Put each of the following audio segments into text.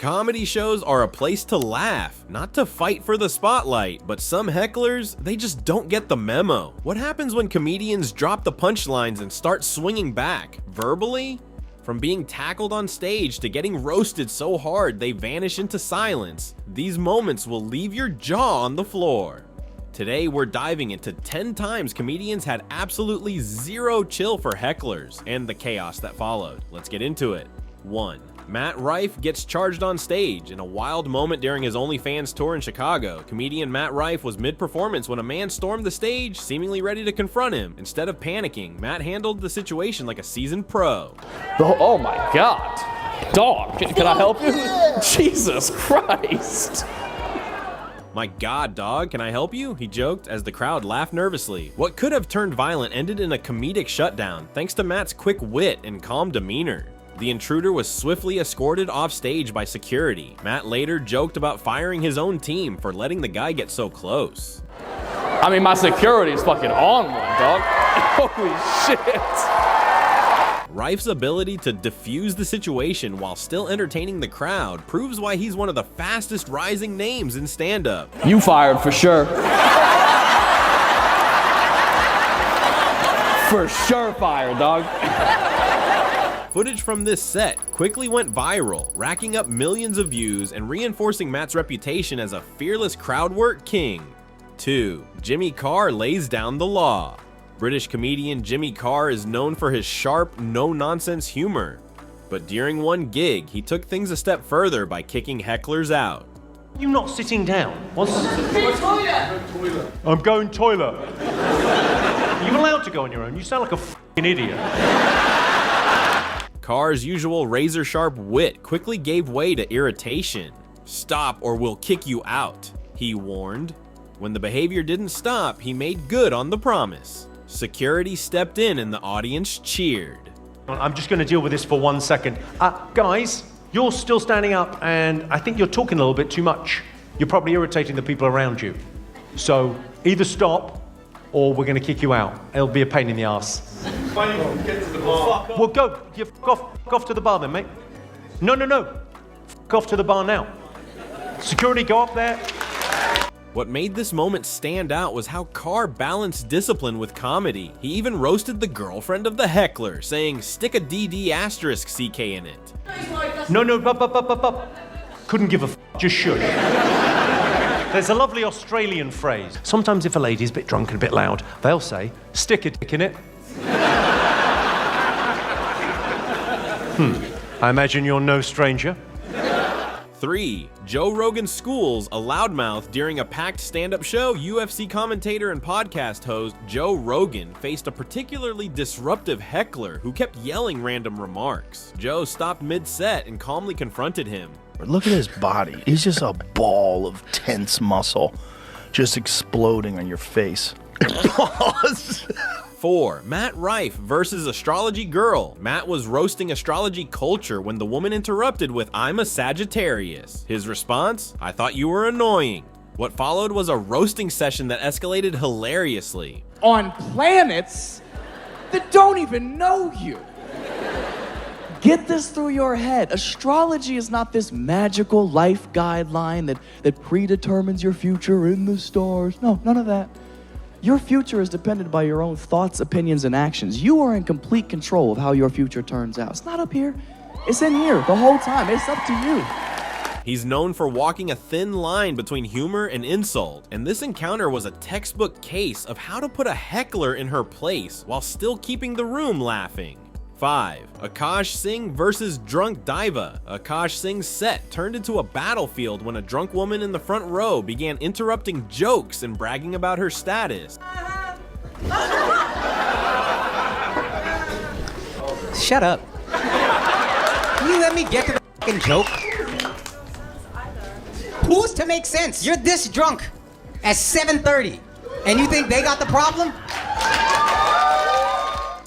Comedy shows are a place to laugh, not to fight for the spotlight, but some hecklers, they just don't get the memo. What happens when comedians drop the punchlines and start swinging back? Verbally? From being tackled on stage to getting roasted so hard they vanish into silence, these moments will leave your jaw on the floor. Today we're diving into 10 times comedians had absolutely zero chill for hecklers and the chaos that followed. Let's get into it. 1. Matt Rife gets charged on stage. In a wild moment during his OnlyFans tour in Chicago, comedian Matt Rife was mid-performance when a man stormed the stage, seemingly ready to confront him. Instead of panicking, Matt handled the situation like a seasoned pro. Oh my God. Dog, can I help you? Jesus Christ. My God, dog, can I help you? He joked as the crowd laughed nervously. What could have turned violent ended in a comedic shutdown, thanks to Matt's quick wit and calm demeanor. The intruder was swiftly escorted off stage by security. Matt later joked about firing his own team for letting the guy get so close. I mean, my security is fucking on one, dog. Holy shit. Rife's ability to diffuse the situation while still entertaining the crowd proves why he's one of the fastest rising names in stand-up. You fired for sure. For sure fired, dog. Footage from this set quickly went viral, racking up millions of views and reinforcing Matt's reputation as a fearless crowd work king. 2. Jimmy Carr lays down the law. British comedian Jimmy Carr is known for his sharp, no-nonsense humor. But during one gig, he took things a step further by kicking hecklers out. You not sitting down? What's toilet? I'm going toilet. Are you allowed to go on your own? You sound like a f***ing idiot. Carr's usual razor-sharp wit quickly gave way to irritation. "Stop or we'll kick you out," he warned. When the behavior didn't stop, he made good on the promise. Security stepped in and the audience cheered. I'm just going to deal with this for 1 second. Guys, you're still standing up and I think you're talking a little bit too much. You're probably irritating the people around you. So either stop or we're going to kick you out. It'll be a pain in the ass. Get to the bar. Well, go. You f off to the bar then, mate. No. F off to the bar now. Security, go up there. What made this moment stand out was how Carr balanced discipline with comedy. He even roasted the girlfriend of the heckler, saying, "Stick a DD asterisk CK in it." No, couldn't give a f, just shush. There's a lovely Australian phrase. Sometimes if a lady's a bit drunk and a bit loud, they'll say, "Stick a dick in it." I imagine you're no stranger. 3. Joe Rogan schools a loudmouth during a packed stand-up show. UFC commentator and podcast host Joe Rogan faced a particularly disruptive heckler who kept yelling random remarks. Joe stopped mid-set and calmly confronted him. Look at his body. He's just a ball of tense muscle just exploding on your face. Pause. 4. Matt Rife versus Astrology Girl. Matt was roasting astrology culture when the woman interrupted with, "I'm a Sagittarius." His response, "I thought you were annoying." What followed was a roasting session that escalated hilariously. On planets that don't even know you. Get this through your head. Astrology is not this magical life guideline that predetermines your future in the stars. No, none of that. Your future is dependent by your own thoughts, opinions, and actions. You are in complete control of how your future turns out. It's not up here. It's in here the whole time. It's up to you. He's known for walking a thin line between humor and insult, and this encounter was a textbook case of how to put a heckler in her place while still keeping the room laughing. 5. Akash Singh versus Drunk Diva. Akash Singh's set turned into a battlefield when a drunk woman in the front row began interrupting jokes and bragging about her status. Shut up. Can you let me get to the fucking joke? Who's to make sense? You're this drunk at 7:30, and you think they got the problem?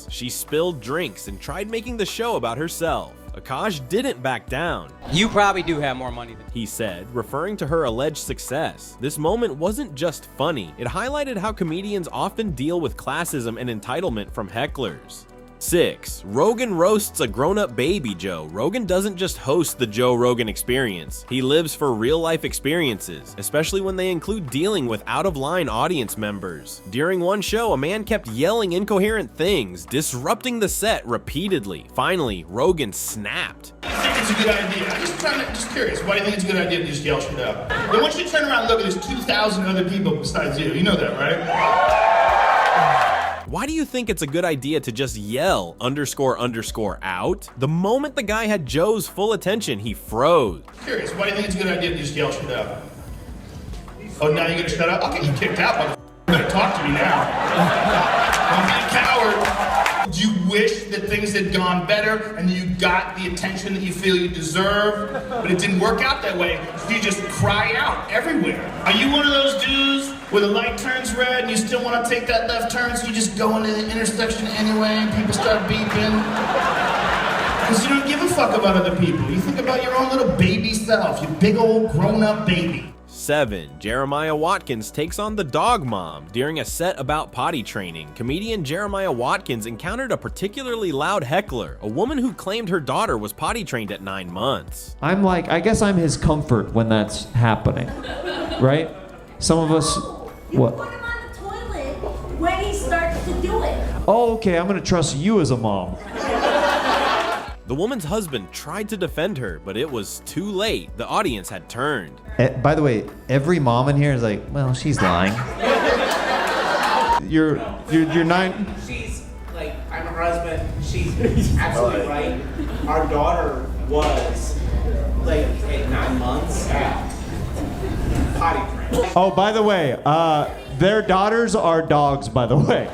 She spilled drinks and tried making the show about herself. Akash didn't back down. You probably do have more money than He said, referring to her alleged success. This moment wasn't just funny, it highlighted how comedians often deal with classism and entitlement from hecklers. 6. Rogan roasts a grown-up baby Joe. Rogan doesn't just host the Joe Rogan Experience. He lives for real-life experiences, especially when they include dealing with out-of-line audience members. During one show, a man kept yelling incoherent things, disrupting the set repeatedly. Finally, Rogan snapped. I think it's a good idea. I'm just curious. Why do you think it's a good idea to just yell shit out? Then once you turn around and look, there's 2,000 other people besides you. You know that, right? Why do you think it's a good idea to just yell _ out? The moment the guy had Joe's full attention, he froze. Curious. Why do you think it's a good idea to just yell shit out? Oh, now you're gonna shut up? I'll get you kicked out, motherfucker. You better talk to me now. Don't be a coward. Do you wish that things had gone better and you got the attention that you feel you deserve, but it didn't work out that way? So you just cry out everywhere. Are you one of those dudes where the light turns red and you still want to take that left turn, so you just go into the intersection anyway and people start beeping? Because you don't give a fuck about other people. You think about your own little baby self, you big old grown-up baby. 7. Jeremiah Watkins takes on the dog mom. During a set about potty training, comedian Jeremiah Watkins encountered a particularly loud heckler, a woman who claimed her daughter was potty trained at 9 months. I guess I'm his comfort when that's happening, right? Some of us, what? Put him on the toilet when he starts to do it. Oh, okay, I'm gonna trust you as a mom. The woman's husband tried to defend her, but it was too late. The audience had turned. By the way, every mom in here is like, well, she's lying. You're 9. She's like, I'm her husband. She's absolutely right. Our daughter was like at 9 months. Potty trained. Oh, by the way, their daughters are dogs, by the way.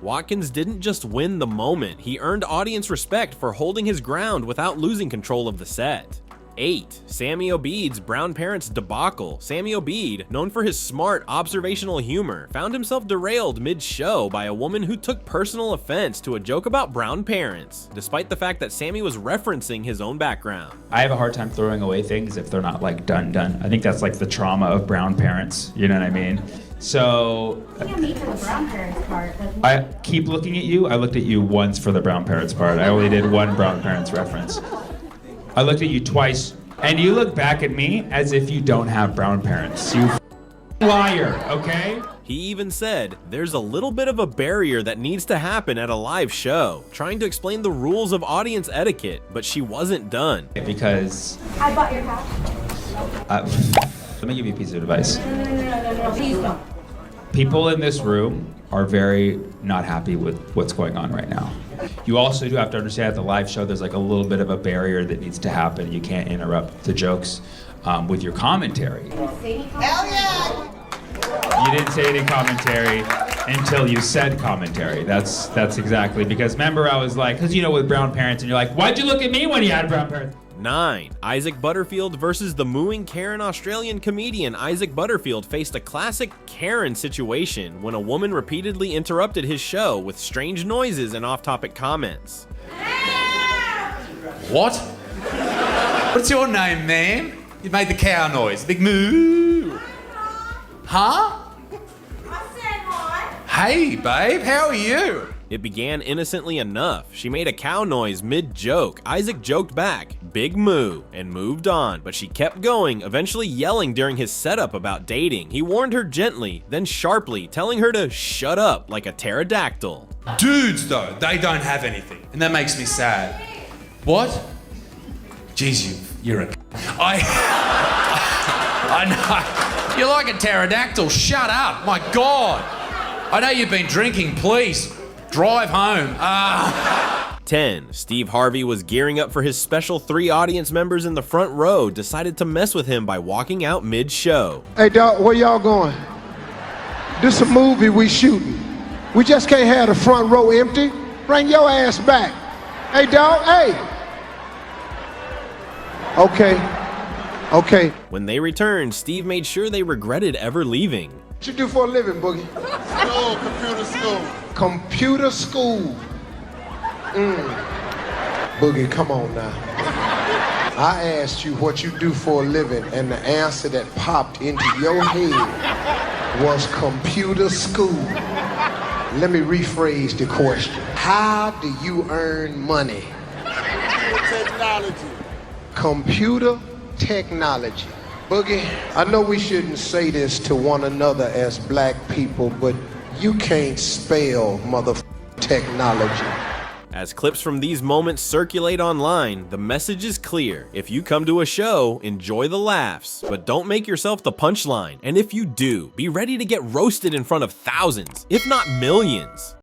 Watkins didn't just win the moment, he earned audience respect for holding his ground without losing control of the set. 8. Sammy Obeid's brown parents debacle. Sammy Obeid, known for his smart, observational humor, found himself derailed mid-show by a woman who took personal offense to a joke about brown parents, despite the fact that Sammy was referencing his own background. I have a hard time throwing away things if they're not like done. I think that's like the trauma of brown parents, you know what I mean? So I keep looking at you. I looked at you once for the brown parents part. I only did one brown parents reference. I looked at you twice, and you look back at me as if you don't have brown parents. You liar, okay? He even said, there's a little bit of a barrier that needs to happen at a live show, trying to explain the rules of audience etiquette, but she wasn't done. Because I bought your house. let me give you a piece of advice. No, please don't. People in this room are very not happy with what's going on right now. You also do have to understand at the live show, there's like a little bit of a barrier that needs to happen. You can't interrupt the jokes with your commentary. Hell yeah! You didn't say any commentary until you said commentary. That's exactly, because remember I was like, because you know with brown parents and you're like, why'd you look at me when you had brown parents? 9. Isaac Butterfield versus the mooing Karen Australian comedian. Isaac Butterfield faced a classic Karen situation when a woman repeatedly interrupted his show with strange noises and off-topic comments. What? What's your name, ma'am? You made the cow noise. Big moo. Huh? I said hi. Hey, babe, how are you? It began innocently enough. She made a cow noise mid-joke. Isaac joked back, big moo, and moved on, but she kept going, eventually yelling during his setup about dating. He warned her gently, then sharply, telling her to shut up like a pterodactyl. Dudes, though, they don't have anything, and that makes me sad. What? Jeez, you're a... I know. You're like a pterodactyl. Shut up. My God. I know you've been drinking. Please. Drive home. 10. Steve Harvey was gearing up for his special 3 audience members in the front row, decided to mess with him by walking out mid-show. Hey, dog, where y'all going? This a movie we shooting. We just can't have the front row empty. Bring your ass back. Hey, dog, hey. Okay. When they returned, Steve made sure they regretted ever leaving. What you do for a living, Boogie? Computer school. Computer school. Boogie, come on now. I asked you what you do for a living, and the answer that popped into your head was computer school. Let me rephrase the question. How do you earn money? Technology. Computer technology. Boogie, I know we shouldn't say this to one another as black people, but you can't spell technology. As clips from these moments circulate online, the message is clear. If you come to a show, enjoy the laughs, but don't make yourself the punchline. And if you do, be ready to get roasted in front of thousands, if not millions.